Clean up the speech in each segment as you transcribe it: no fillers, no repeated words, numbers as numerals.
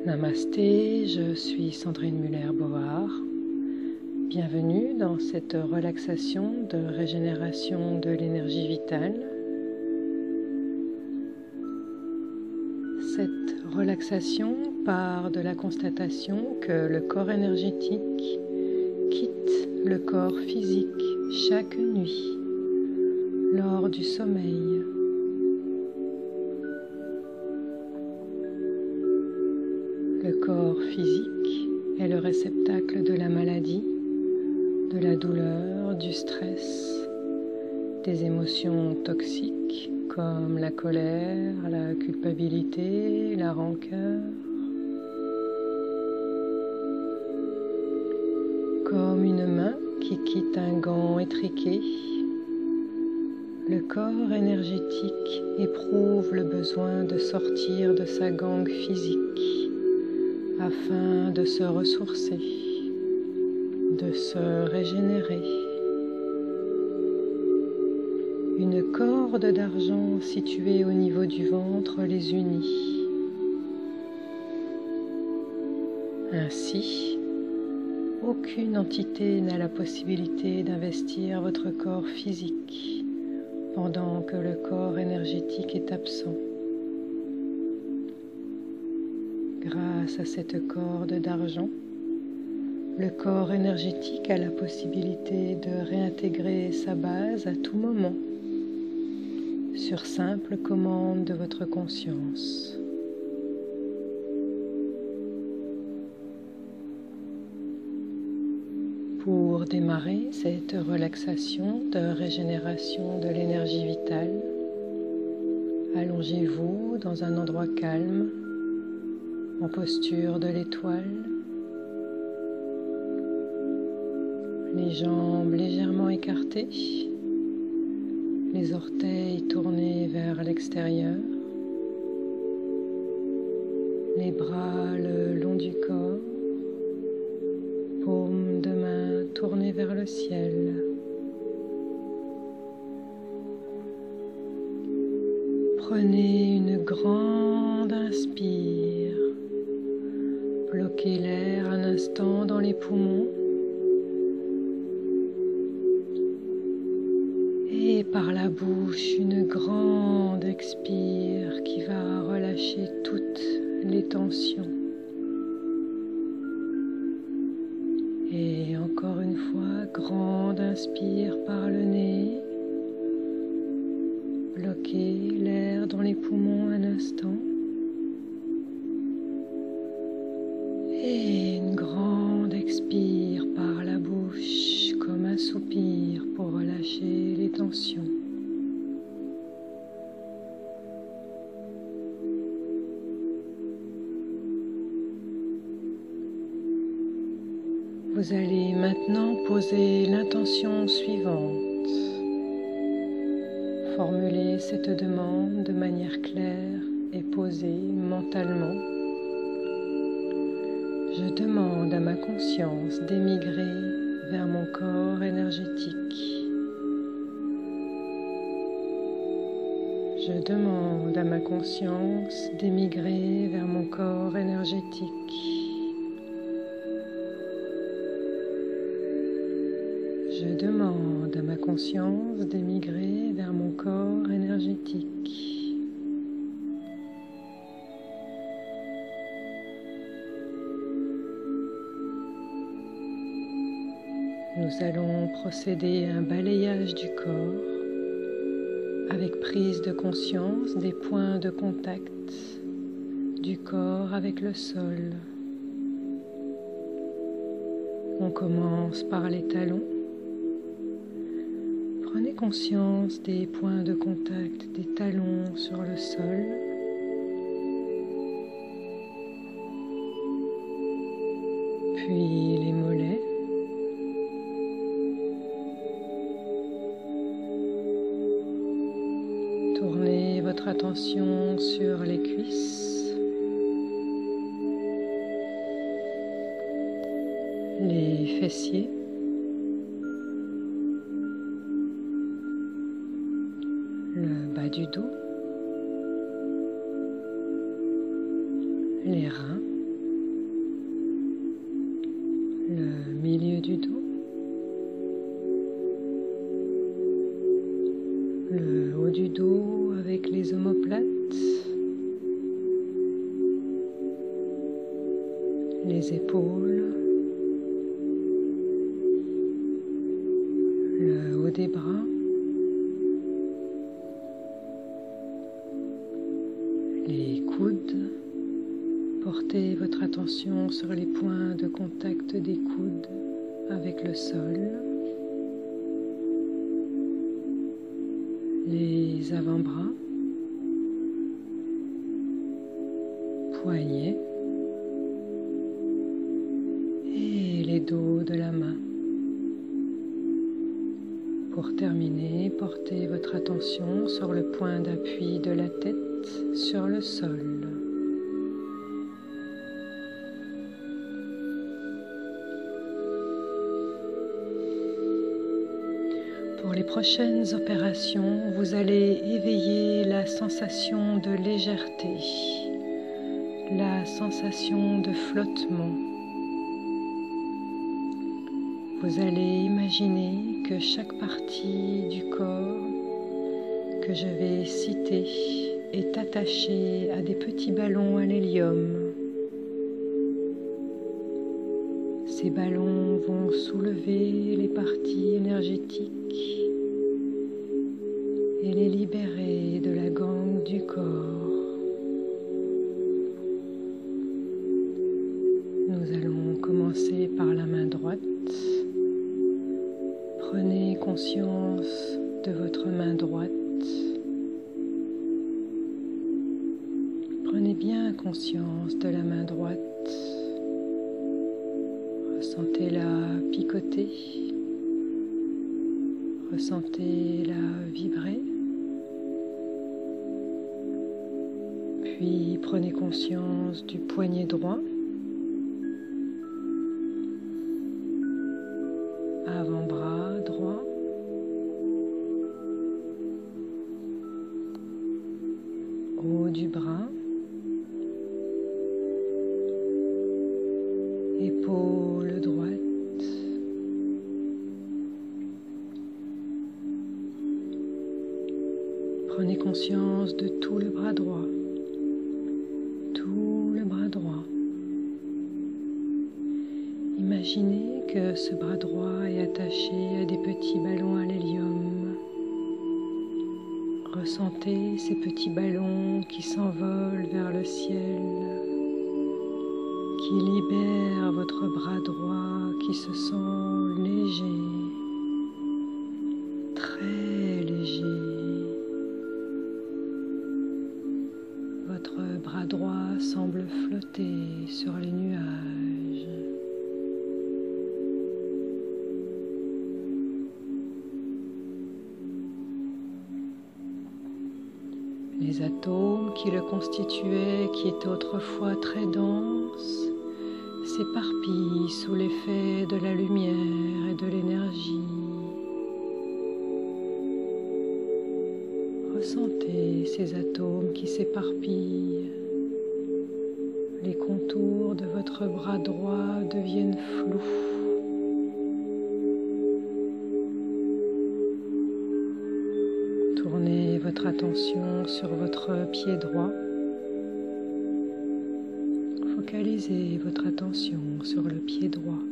Namasté, je suis Sandrine Muller-Board. Bienvenue dans cette relaxation de régénération de l'énergie vitale. Cette relaxation part de la constatation que le corps énergétique quitte le corps physique chaque nuit lors du sommeil. Le corps physique est le réceptacle de la maladie, de la douleur, du stress, des émotions toxiques comme la colère, la culpabilité, la rancœur. Comme une main qui quitte un gant étriqué, le corps énergétique éprouve le besoin de sortir de sa gangue physique afin de se ressourcer, de se régénérer. Une corde d'argent située au niveau du ventre les unit. Ainsi, aucune entité n'a la possibilité d'investir votre corps physique pendant que le corps énergétique est absent. Grâce à cette corde d'argent, le corps énergétique a la possibilité de réintégrer sa base à tout moment, sur simple commande de votre conscience. Pour démarrer cette relaxation de régénération de l'énergie vitale, allongez-vous dans un endroit calme, en posture de l'étoile, les jambes légèrement écartées, les orteils tournés vers l'extérieur, les bras le long du corps, paumes de main tournées vers le ciel. Prenez une grande inspire. Bloquez l'air un instant dans les poumons et par la bouche une grande expire qui va relâcher toutes les tensions. Et encore une fois, grande inspire par le nez. Bloquez l'air dans les poumons un instant. Et une grande expire par la bouche comme un soupir pour relâcher les tensions. Vous allez maintenant poser l'intention suivante. Formulez cette demande de manière claire et posée mentalement. Je demande à ma conscience d'émigrer vers mon corps énergétique. Je demande à ma conscience d'émigrer vers mon corps énergétique. Je demande à ma conscience d'émigrer vers mon corps énergétique. Nous allons procéder à un balayage du corps avec prise de conscience des points de contact du corps avec le sol. On commence par les talons. Prenez conscience des points de contact des talons sur le sol. Puis les mollets. Tournez votre attention sur les cuisses, les fessiers, le bas du dos, les reins, le milieu du dos, le haut du dos avec les omoplates, les épaules, le haut des bras, les coudes. Portez votre attention sur les points de contact des coudes avec le sol, les avant-bras, poignets et les dos de la main. Pour terminer, portez votre attention sur le point d'appui de la tête sur le sol. Pour les prochaines opérations, vous allez éveiller la sensation de légèreté, la sensation de flottement. Vous allez imaginer que chaque partie du corps que je vais citer est attachée à des petits ballons à l'hélium. Ces ballons vont soulever les parties énergétiques et les libérer de la gangue du corps. Nous allons commencer par la main droite. Prenez conscience de votre main droite. Prenez bien conscience de la main droite. Ressentez-la picoter. Ressentez-la vibrer. Puis prenez conscience du poignet droit. Avant-bras droit. Haut du bras. Épaule droite. Prenez conscience de tout le bras droit. Tout le bras droit. Imaginez que ce bras droit est attaché à des petits ballons à l'hélium. Ressentez ces petits ballons qui s'envolent vers le ciel, qui libèrent votre bras droit qui se sent léger, très léger. Votre bras droit semble flotter sur les nuages. Les atomes qui le constituaient, qui étaient autrefois très denses, s'éparpillent sous l'effet de la lumière et de l'énergie. Ressentez ces atomes qui s'éparpillent. Les contours de votre bras droit deviennent flous. Tournez votre attention sur votre pied droit. Focalisez votre attention sur le pied droit.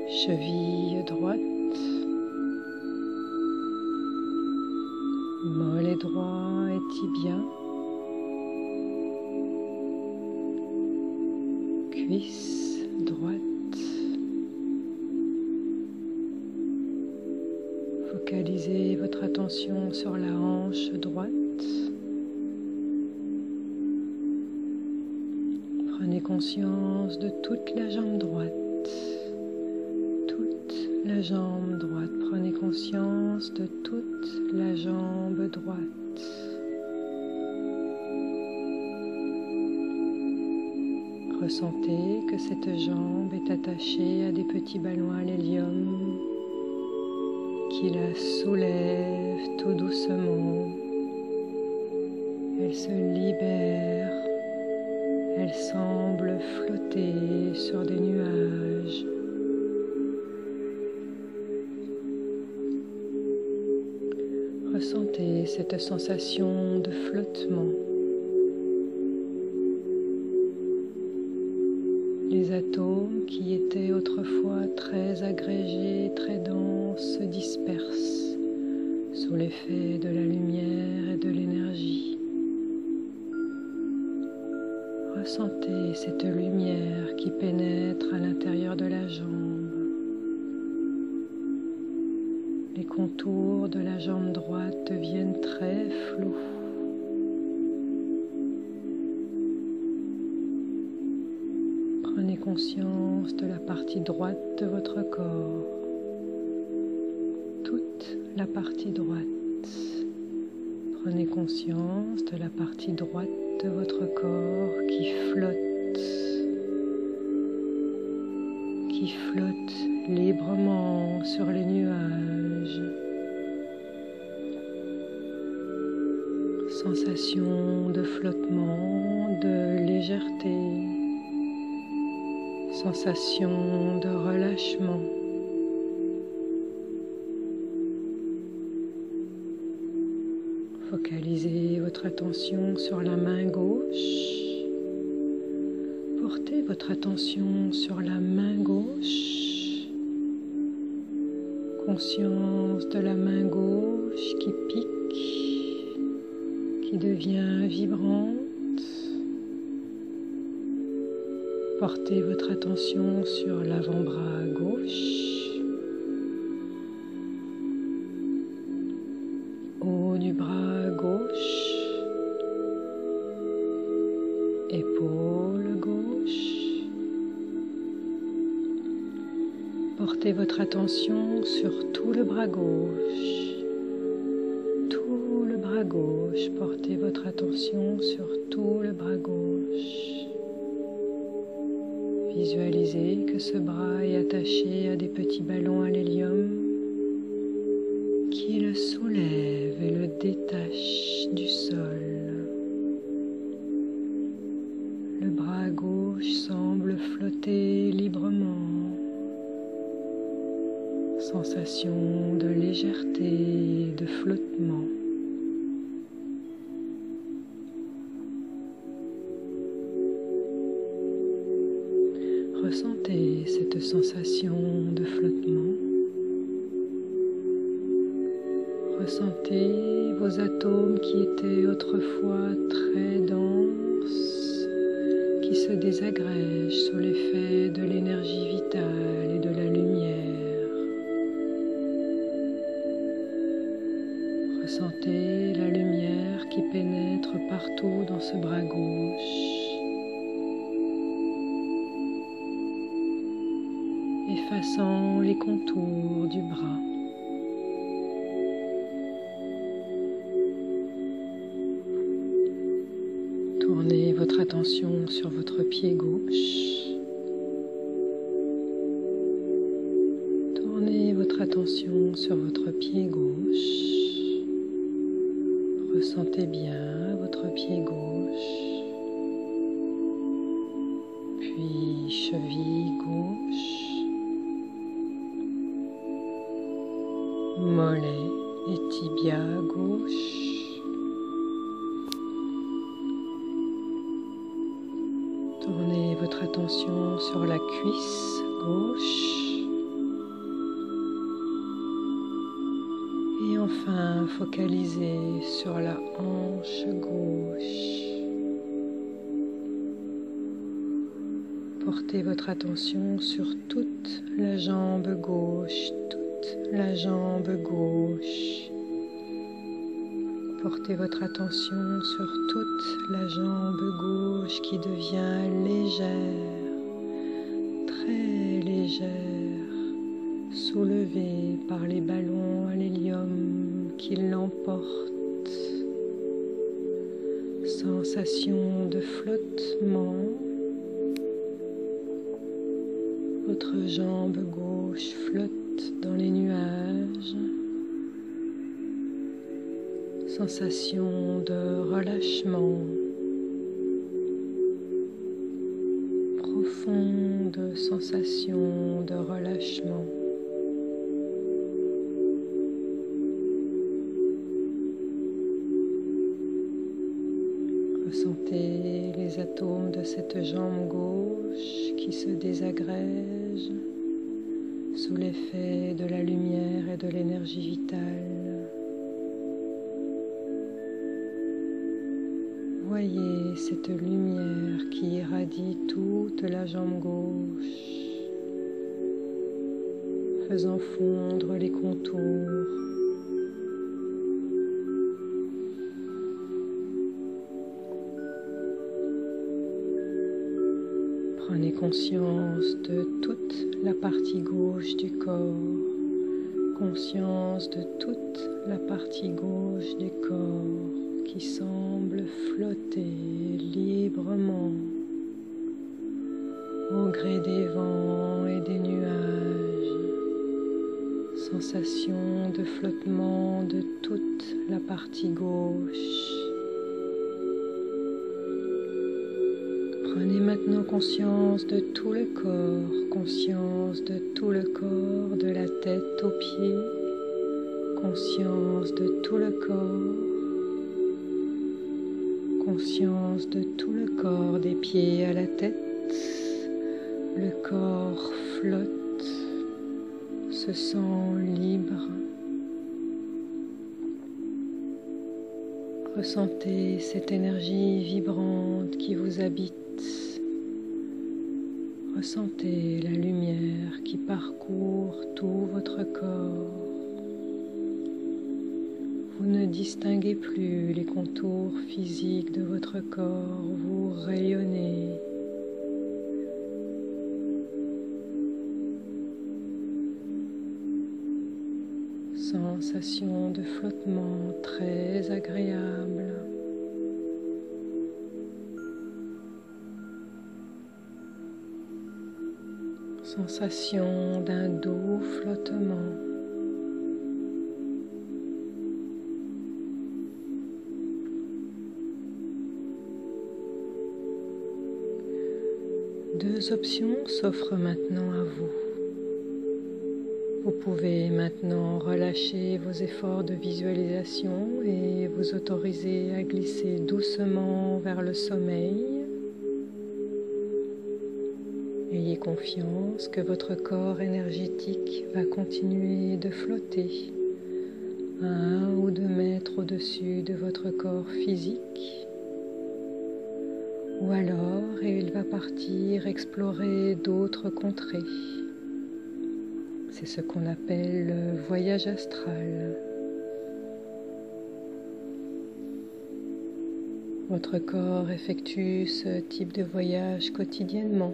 Cheville droite. Mollet droit et tibia. Cuisse droite. Focalisez votre attention sur la hanche droite. Prenez conscience de toute la jambe droite. Toute la jambe droite. Prenez conscience de toute la jambe droite. Ressentez que cette jambe est attachée à des petits ballons à l'hélium qui la soulèvent tout doucement. Elle se libère, Elle semble flotter sur des nuages. Ressentez cette sensation de flottement. Les atomes qui étaient autrefois très agrégés, très denses, se dispersent sous l'effet de la lumière et de l'énergie. Ressentez cette lumière qui pénètre à l'intérieur de la jambe. Les contours de la jambe droite deviennent très flous. Prenez conscience de la partie droite de votre corps, toute la partie droite. Prenez conscience de la partie droite de votre corps qui flotte librement sur les nuages. Sensation de flottement, de légèreté. Sensation de relâchement. Focalisez votre attention sur la main gauche. Portez votre attention sur la main gauche. Conscience de la main gauche qui pique, qui devient vibrante. Portez votre attention sur l'avant-bras gauche, haut du bras gauche, épaule gauche. Portez votre attention sur tout le bras gauche, tout le bras gauche. Portez votre attention sur tout le bras gauche. Visualisez que ce bras est attaché à des petits ballons à l'hélium qui le soulèvent et le détachent du sol. Le bras gauche semble flotter librement. Sensation de légèreté, de flottement. Ressentez cette sensation de flottement. Ressentez vos atomes qui étaient autrefois très denses, qui se désagrègent sous l'effet de l'énergie vitale et de la lumière. Ressentez la lumière qui pénètre partout dans ce bras gauche. Effaçant les contours du bras. Tournez votre attention sur votre pied gauche. Tournez votre attention sur votre pied gauche. Ressentez bien votre pied gauche. Puis cheville gauche. Mollet et tibia gauche. Tournez votre attention sur la cuisse gauche. Et enfin, focalisez sur la hanche gauche. Portez votre attention sur toute la jambe gauche, la jambe gauche. Portez votre attention sur toute la jambe gauche qui devient légère, très légère, soulevée par les ballons à l'hélium qui l'emportent. Sensation de flottement. Votre jambe gauche flotte dans les nuages. Sensation de relâchement. sensation de relâchement. Ressentez les atomes de cette jambe gauche qui se désagrègent sous l'effet de la lumière et de l'énergie vitale. Voyez cette lumière qui irradie toute la jambe gauche, faisant fondre les contours. Prenez conscience de toute la partie gauche du corps, conscience de toute la partie gauche du corps qui semble flotter librement au gré des vents et des nuages. Sensation de flottement de toute la partie gauche. Prenez maintenant conscience de tout le corps, conscience de tout le corps, de la tête aux pieds, conscience de tout le corps, conscience de tout le corps, des pieds à la tête. Le corps flotte, se sent libre. Ressentez cette énergie vibrante qui vous habite. Ressentez la lumière qui parcourt tout votre corps. Vous ne distinguez plus les contours physiques de votre corps, vous rayonnez. Sensation de flottement très agréable. Sensation d'un doux flottement. Deux options s'offrent maintenant à vous. Vous pouvez maintenant relâcher vos efforts de visualisation et vous autoriser à glisser doucement vers le sommeil. Ayez confiance que votre corps énergétique va continuer de flotter à 1 ou 2 mètres au-dessus de votre corps physique. Ou alors il va partir explorer d'autres contrées. C'est ce qu'on appelle le voyage astral. Votre corps effectue ce type de voyage quotidiennement.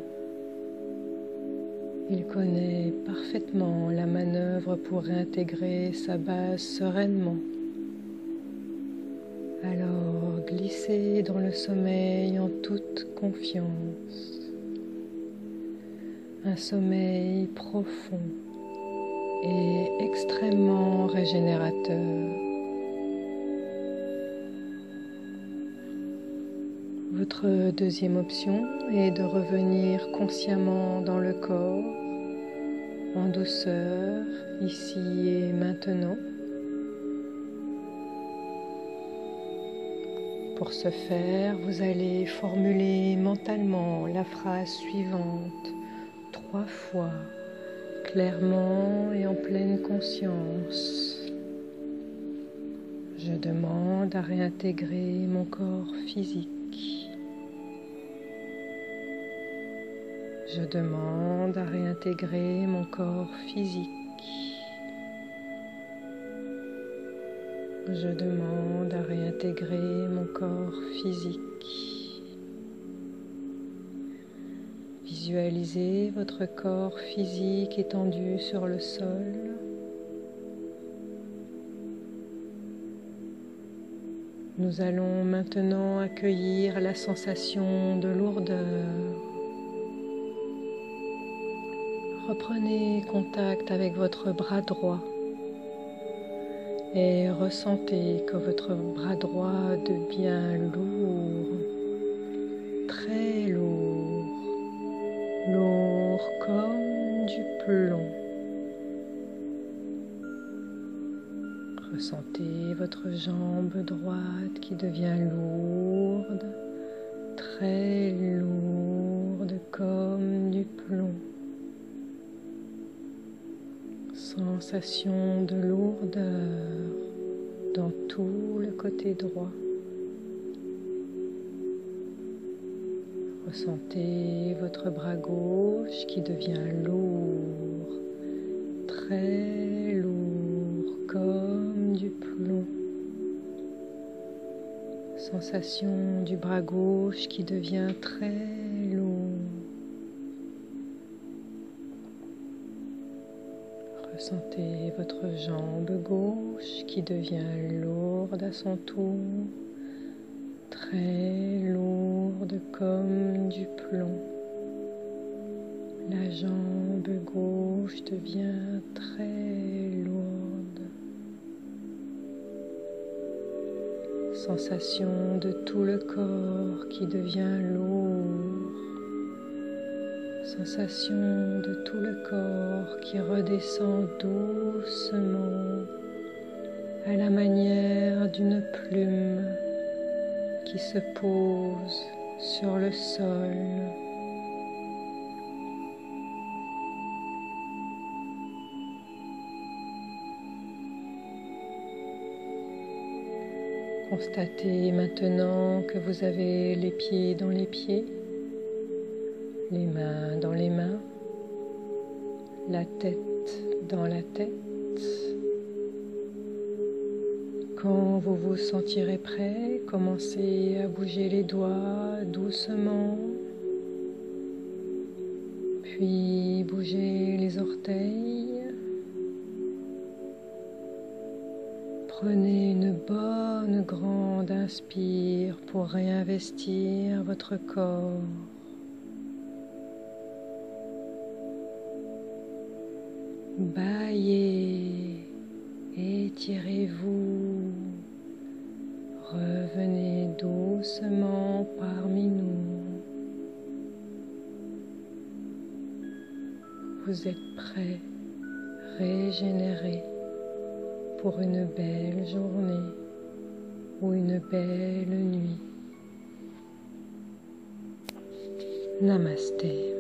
Il connaît parfaitement la manœuvre pour réintégrer sa base sereinement. Alors, glissez dans le sommeil en toute confiance. Un sommeil profond et extrêmement régénérateur. Votre deuxième option est de revenir consciemment dans le corps, en douceur, ici et maintenant. Pour ce faire, vous allez formuler mentalement la phrase suivante 3 fois, clairement et en pleine conscience. Je demande à réintégrer mon corps physique. Je demande à réintégrer mon corps physique. Je demande à réintégrer mon corps physique. Visualisez votre corps physique étendu sur le sol. Nous allons maintenant accueillir la sensation de lourdeur. Reprenez contact avec votre bras droit et ressentez que votre bras droit devient lourd, très lourd, lourd Ressentez votre jambe droite qui devient lourde, très lourde comme du plomb. Sensation de lourdeur dans tout le côté droit. Ressentez votre bras gauche qui devient lourd, très lourd comme du plomb. Sensation du bras gauche qui devient très lourd. Ressentez votre jambe gauche qui devient lourde à son tour, très lourde comme du plomb. La jambe gauche devient très lourde. Sensation de tout le corps qui devient lourd. Sensation de tout le corps qui redescend doucement à la manière d'une plume qui se pose sur le sol. Constatez maintenant que vous avez les pieds dans les pieds, les mains dans les mains, la tête dans la tête. Quand vous vous sentirez prêt, commencez à bouger les doigts doucement, puis bougez les orteils. Prenez une bonne grande inspire pour réinvestir votre corps. Bâillez, étirez-vous, revenez doucement parmi nous. Vous êtes prêts, régénérés pour une belle journée ou une belle nuit. Namasté.